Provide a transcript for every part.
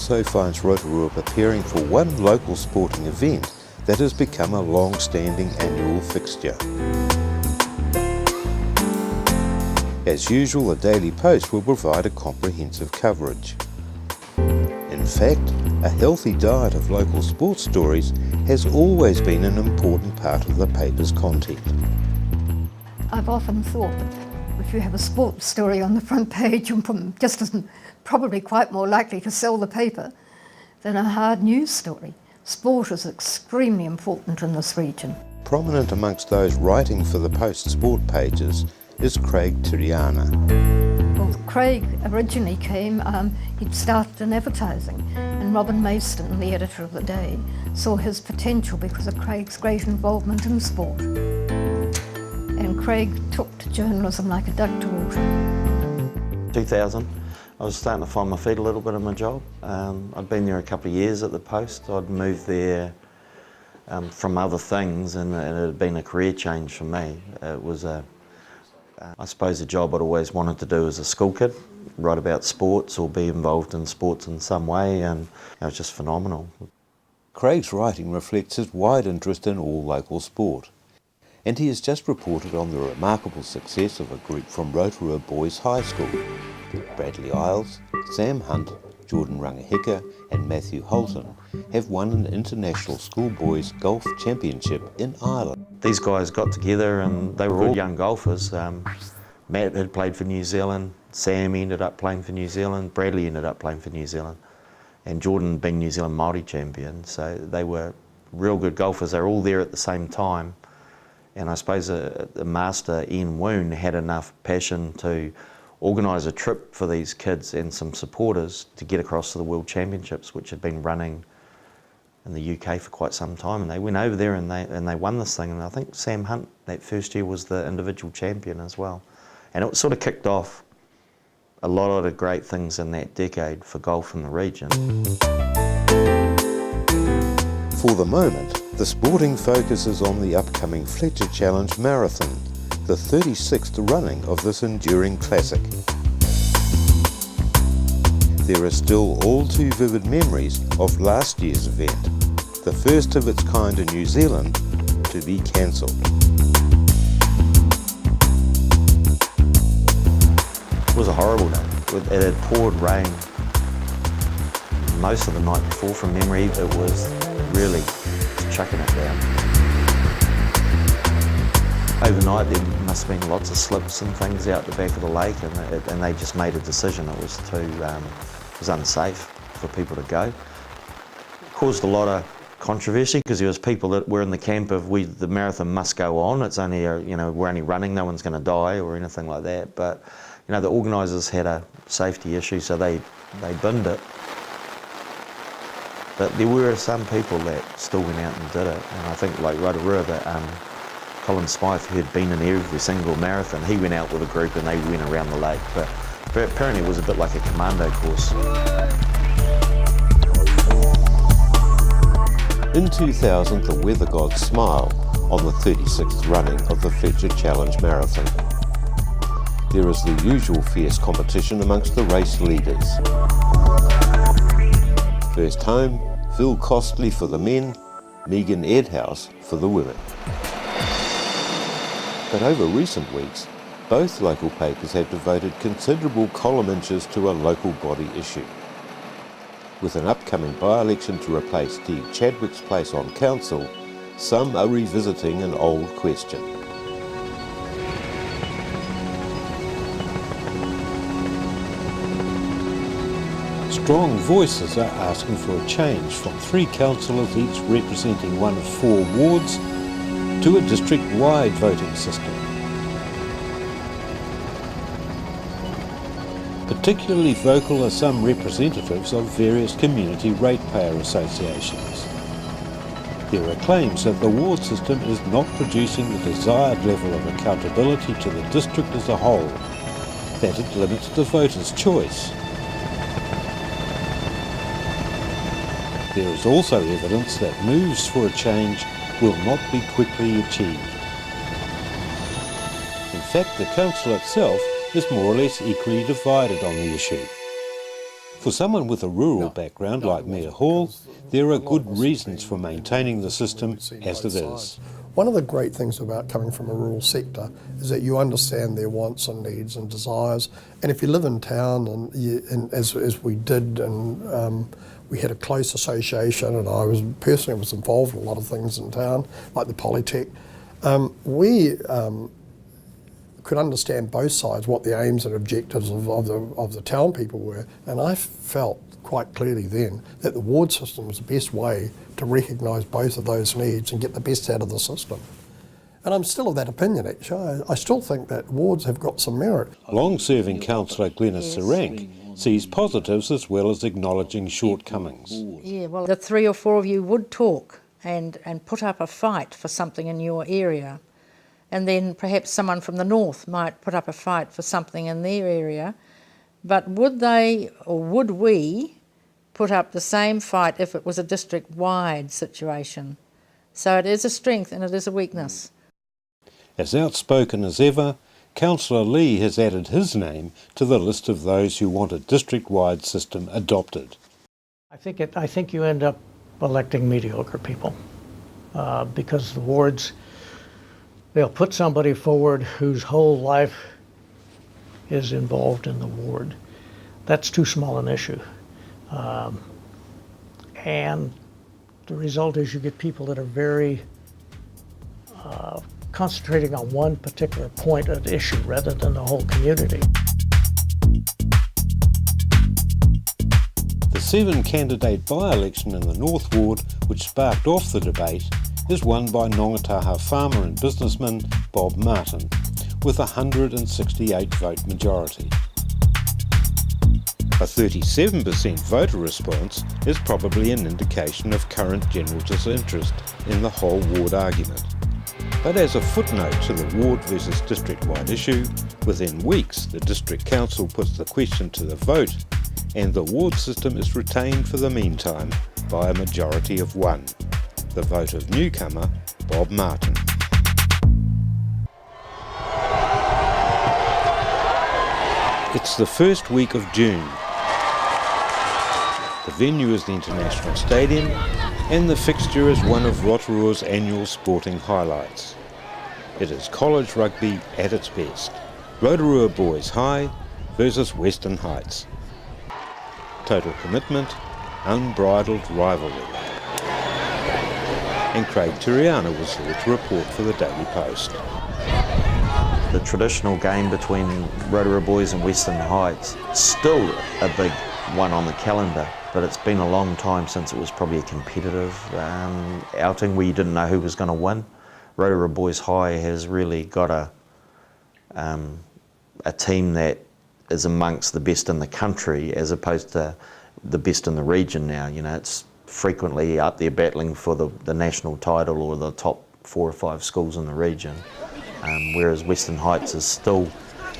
also finds Rotorua preparing for one local sporting event that has become a long-standing annual fixture. As usual, the Daily Post will provide a comprehensive coverage. In fact, a healthy diet of local sports stories has always been an important part of the paper's content. I've often thought that if you have a sports story on the front page, you're just probably quite more likely to sell the paper than a hard news story. Sport is extremely important in this region. Prominent amongst those writing for the Post sport pages is Craig Tiriana. Well, Craig originally came, he'd started in advertising, and Robin Mason, the editor of the day, saw his potential because of Craig's great involvement in sport. And Craig took to journalism like a duck to water. 2000, I was starting to find my feet a little bit in my job. I'd been there a couple of years at the Post. I'd moved there from other things, and it had been a career change for me. It was I suppose a job I'd always wanted to do as a school kid, write about sports or be involved in sports in some way, and it was just phenomenal. Craig's writing reflects his wide interest in all local sport, and he has just reported on the remarkable success of a group from Rotorua Boys High School. Bradley Isles, Sam Hunt, Jordan Rangahika and Matthew Holton have won an international schoolboys golf championship in Ireland. These guys got together and they were all young golfers. Matt had played for New Zealand, Sam ended up playing for New Zealand, Bradley ended up playing for New Zealand, and Jordan being New Zealand Māori champion. So they were real good golfers. They were all there at the same time. And I suppose the master, Ian Woon, had enough passion to organise a trip for these kids and some supporters to get across to the World Championships, which had been running in the UK for quite some time. And they went over there and they won this thing. And I think Sam Hunt that first year was the individual champion as well. And it sort of kicked off a lot of the great things in that decade for golf in the region. For the moment, the sporting focus is on the upcoming Fletcher Challenge Marathon, the 36th running of this enduring classic. There are still all too vivid memories of last year's event, the first of its kind in New Zealand to be cancelled. It was a horrible day. It had poured rain most of the night before from memory. It was really chucking it down. Overnight there must have been lots of slips and things out the back of the lake, and they just made a decision it was unsafe for people to go. It caused a lot of controversy because there was people that were in the camp of the marathon must go on. It's only we're only running, no one's going to die or anything like that. But the organisers had a safety issue, so they binned it. But there were some people that still went out and did it, and I think like Rotorua, Colin Smythe, who had been in every single marathon, he went out with a group and they went around the lake. But apparently it was a bit like a commando course. In 2000, the weather gods smiled on the 36th running of the Fletcher Challenge Marathon. There is the usual fierce competition amongst the race leaders. First home, Phil Costley for the men, Megan Edhouse for the women. But over recent weeks, both local papers have devoted considerable column inches to a local body issue. With an upcoming by-election to replace Steve Chadwick's place on council, some are revisiting an old question. Strong voices are asking for a change from 3 councillors each representing one of 4 wards to a district-wide voting system. Particularly vocal are some representatives of various community ratepayer associations. There are claims that the ward system is not producing the desired level of accountability to the district as a whole, that it limits the voter's choice. There is also evidence that moves for a change will not be quickly achieved. In fact, the council itself is more or less equally divided on the issue. For someone with a rural background like Mayor Hall, there are good reasons for maintaining the system as it is. One of the great things about coming from a rural sector is that you understand their wants and needs and desires. And if you live in town, and as we did, and we had a close association, and I was personally involved in a lot of things in town, like the Polytech. We could understand both sides, what the aims and objectives of the town people were, and I felt quite clearly then that the ward system was the best way to recognise both of those needs and get the best out of the system. And I'm still of that opinion, actually. I still think that wards have got some merit. Long-serving councillor Glenys Sarank sees positives as well as acknowledging shortcomings. Yeah, well, the 3 or 4 of you would talk and put up a fight for something in your area. And then perhaps someone from the north might put up a fight for something in their area. But would they, or would we, put up the same fight if it was a district-wide situation? So it is a strength and it is a weakness. As outspoken as ever, Councillor Lee has added his name to the list of those who want a district-wide system adopted. I think you end up electing mediocre people because the wards, they'll put somebody forward whose whole life is involved in the ward. That's too small an issue. And the result is you get people that are very concentrating on one particular point of issue rather than the whole community. The 7-candidate by-election in the North Ward, which sparked off the debate, is won by Nongataha farmer and businessman Bob Martin, with a 168 vote majority. A 37% voter response is probably an indication of current general disinterest in the whole ward argument. But as a footnote to the ward versus district-wide issue, within weeks the district council puts the question to the vote, and the ward system is retained for the meantime by a majority of 1, the vote of newcomer Bob Martin. It's the first week of June. The venue is the International Stadium, and the fixture is one of Rotorua's annual sporting highlights. It is college rugby at its best. Rotorua Boys High versus Western Heights. Total commitment, unbridled rivalry. And Craig Turiana was there to report for the Daily Post. The traditional game between Rotorua Boys and Western Heights, still a big one on the calendar, but it's been a long time since it was probably a competitive outing where you didn't know who was going to win. Rotorua Boys High has really got a team that is amongst the best in the country as opposed to the best in the region now. You know, it's frequently up there battling for the national title or the top 4 or 5 schools in the region, whereas Western Heights is still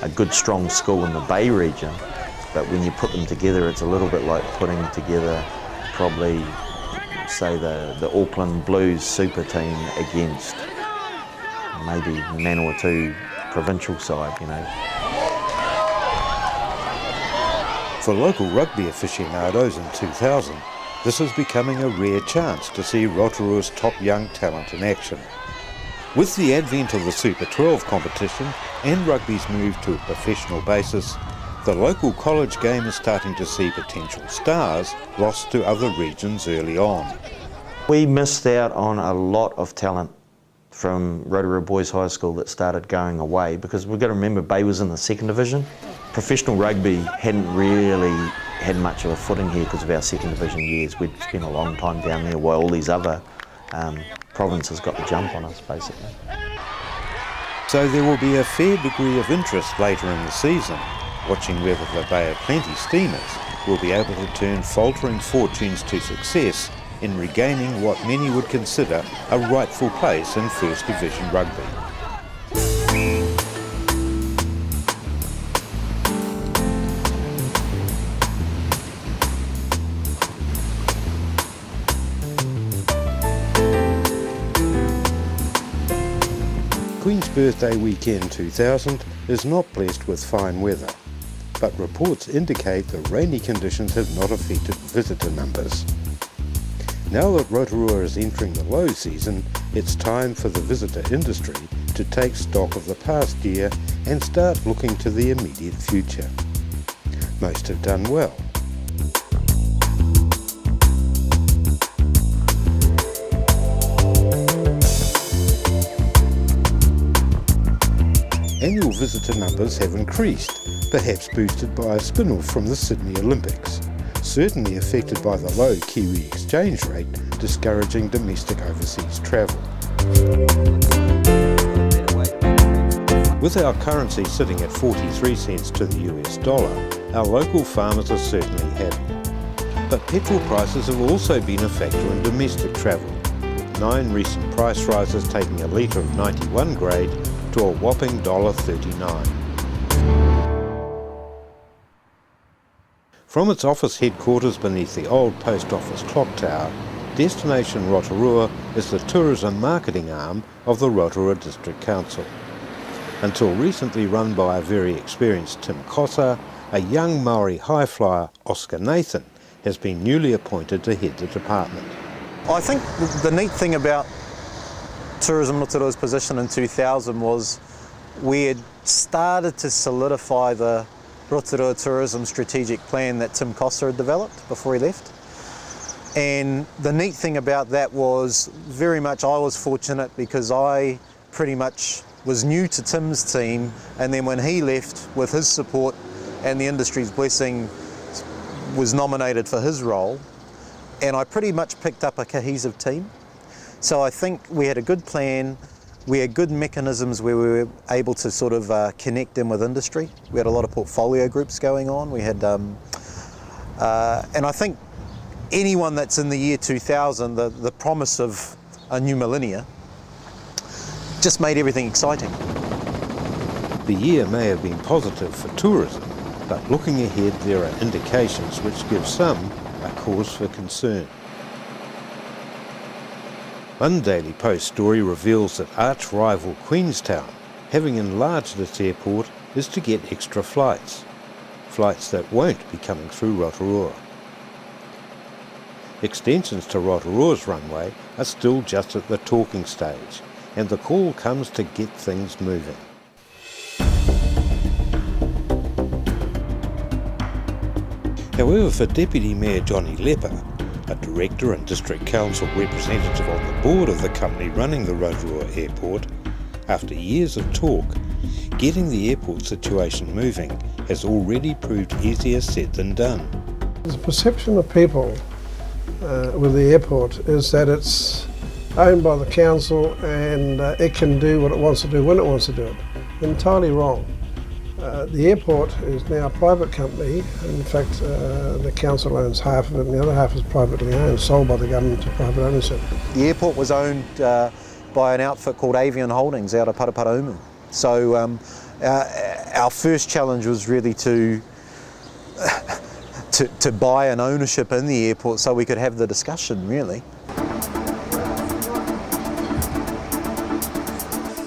a good strong school in the Bay region, but when you put them together it's a little bit like putting together probably say the Auckland Blues super team against maybe Manawatu provincial side, you know. For local rugby aficionados in 2000, this is becoming a rare chance to see Rotorua's top young talent in action. With the advent of the Super 12 competition and rugby's move to a professional basis, the local college game is starting to see potential stars lost to other regions early on. We missed out on a lot of talent from Rotorua Boys High School that started going away because we've got to remember Bay was in the 2nd division. Professional rugby hadn't really had much of a footing here because of our 2nd division years. We'd spent a long time down there while all these other provinces got the jump on us, basically. So there will be a fair degree of interest later in the season, watching whether the Bay of Plenty Steamers will be able to turn faltering fortunes to success in regaining what many would consider a rightful place in 1st Division rugby. Queen's Birthday Weekend 2000 is not blessed with fine weather. but reports indicate the rainy conditions have not affected visitor numbers. Now that Rotorua is entering the low season, it's time for the visitor industry to take stock of the past year and start looking to the immediate future. Most have done well. Annual visitor numbers have increased, perhaps boosted by a spin-off from the Sydney Olympics, certainly affected by the low Kiwi exchange rate, discouraging domestic overseas travel. With our currency sitting at 43 cents to the US dollar, our local farmers are certainly happy. But petrol prices have also been a factor in domestic travel, 9 recent price rises taking a litre of 91 grade to a whopping $1.39. From its office headquarters beneath the old post office clock tower, Destination Rotorua is the tourism marketing arm of the Rotorua District Council. Until recently run by a very experienced Tim Cossa, a young Maori high flyer, Oscar Nathan, has been newly appointed to head the department. I think the neat thing about Tourism Rotorua's position in 2000 was we had started to solidify the Rotorua Tourism Strategic Plan that Tim Cossa had developed before he left. And the neat thing about that was very much I was fortunate because I pretty much was new to Tim's team, and then when he left, with his support and the industry's blessing, was nominated for his role, and I pretty much picked up a cohesive team. So I think we had a good plan, we had good mechanisms where we were able to sort of connect in with industry. We had a lot of portfolio groups going on. We had, and I think anyone that's in the year 2000, the promise of a new millennia, just made everything exciting. The year may have been positive for tourism, but looking ahead there are indications which give some a cause for concern. One Daily Post story reveals that arch-rival Queenstown, having enlarged its airport, is to get extra flights that won't be coming through Rotorua. Extensions to Rotorua's runway are still just at the talking stage, and the call comes to get things moving. However, for Deputy Mayor Johnny Lepper, a director and district council representative on the board of the company running the Rotorua airport, after years of talk, getting the airport situation moving has already proved easier said than done. The perception of people with the airport is that it's owned by the council and it can do what it wants to do when it wants to do it. Entirely wrong. The airport is now a private company. In fact, the council owns half of it and the other half is privately owned, sold by the government to private ownership. The airport was owned by an outfit called Avian Holdings out of Paraparaumu. So our first challenge was really to buy an ownership in the airport so we could have the discussion, really.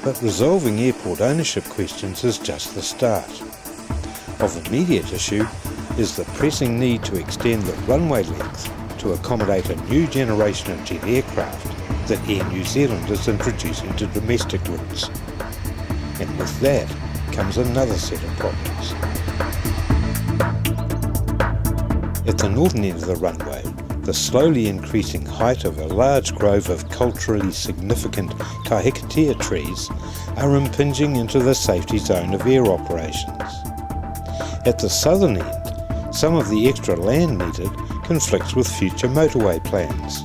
But resolving airport ownership questions is just the start. Of immediate issue is the pressing need to extend the runway length to accommodate a new generation of jet aircraft that Air New Zealand is introducing to domestic routes. And with that comes another set of problems. At the northern end of the runway, the slowly increasing height of a large grove of culturally significant kahikatea trees are impinging into the safety zone of air operations. At the southern end, some of the extra land needed conflicts with future motorway plans.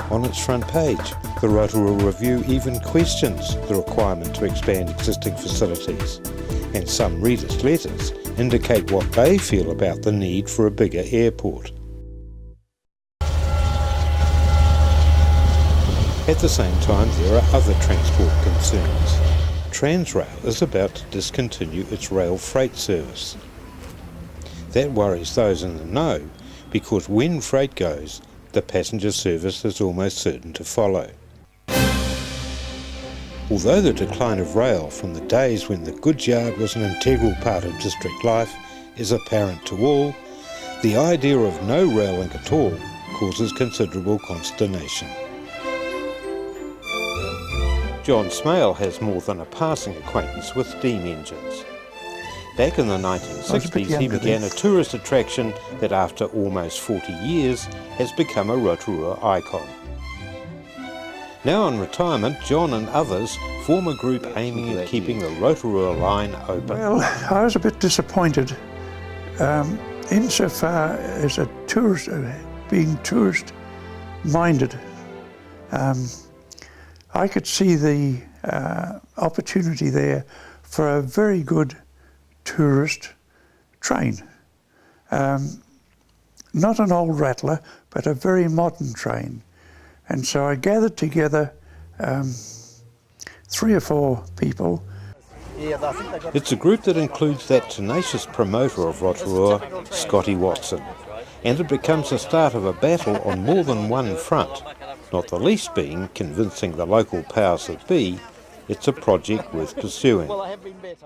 On its front page, the Rotorua Review even questions the requirement to expand existing facilities, and some readers' letters indicate what they feel about the need for a bigger airport. At the same time, there are other transport concerns. Transrail is about to discontinue its rail freight service. That worries those in the know, because when freight goes, the passenger service is almost certain to follow. Although the decline of rail from the days when the goods yard was an integral part of district life is apparent to all, the idea of no rail link at all causes considerable consternation. John Smale has more than a passing acquaintance with steam engines. Back in the 1960s, he began a tourist attraction that after almost 40 years has become a Rotorua icon. Now in retirement, John and others form a group aiming at keeping the Rotorua line open. Well, I was a bit disappointed insofar as a tourist, being tourist-minded. I could see the opportunity there for a very good tourist train. Not an old rattler, but a very modern train. And so I gathered together 3 or 4 people. It's a group that includes that tenacious promoter of Rotorua, Scotty Watson, and it becomes the start of a battle on more than one front, not the least being convincing the local powers that be it's a project worth pursuing.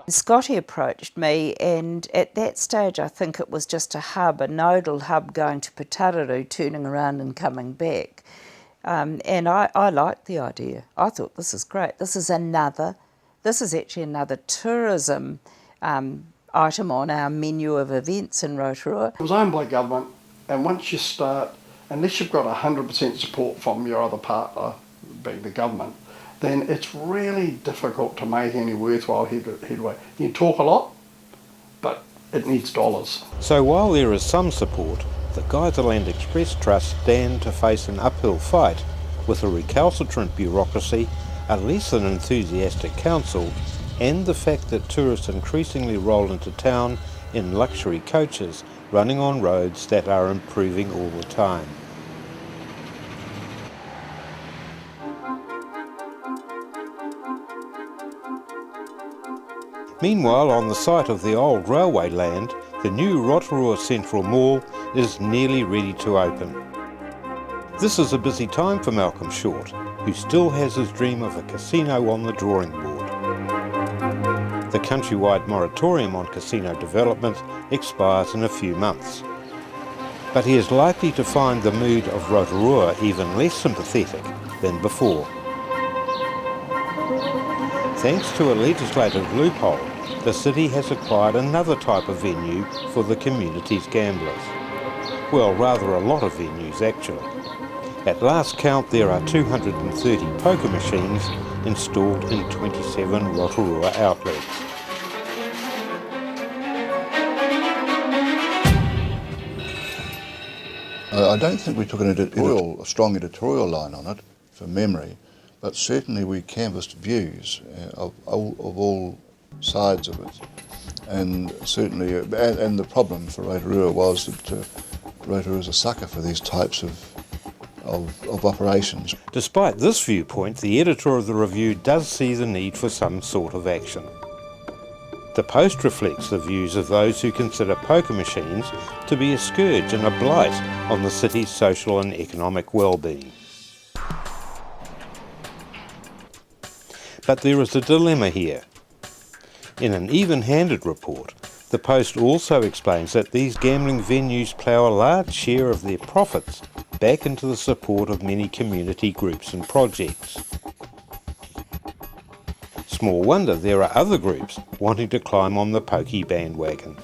Scotty approached me, and at that stage I think it was just a hub, a nodal hub going to Patararu, turning around and coming back. And I liked the idea. I thought, this is great. This is actually another tourism item on our menu of events in Rotorua. It was owned by government, and once you start, unless you've got 100% support from your other partner, being the government, then it's really difficult to make any worthwhile headway. You can talk a lot, but it needs dollars. So while there is some support, the Geyserland Express Trust stand to face an uphill fight with a recalcitrant bureaucracy, a less than enthusiastic council, and the fact that tourists increasingly roll into town in luxury coaches running on roads that are improving all the time. Meanwhile, on the site of the old railway land, the new Rotorua Central Mall is nearly ready to open. This is a busy time for Malcolm Short, who still has his dream of a casino on the drawing board. The countrywide moratorium on casino development expires in a few months. But he is likely to find the mood of Rotorua even less sympathetic than before. Thanks to a legislative loophole, the city has acquired another type of venue for the community's gamblers. Well, rather a lot of venues actually. At last count, there are 230 poker machines installed in 27 Rotorua outlets. I don't think we took a strong editorial line on it, from memory, but certainly we canvassed views of all sides of it, and certainly, and the problem for Rotorua was that Rotorua is a sucker for these types of operations. Despite this viewpoint, the editor of the review does see the need for some sort of action. The Post reflects the views of those who consider poker machines to be a scourge and a blight on the city's social and economic well-being. But there is a dilemma here. In an even-handed report, the Post also explains that these gambling venues plough a large share of their profits back into the support of many community groups and projects. Small wonder there are other groups wanting to climb on the pokey bandwagon.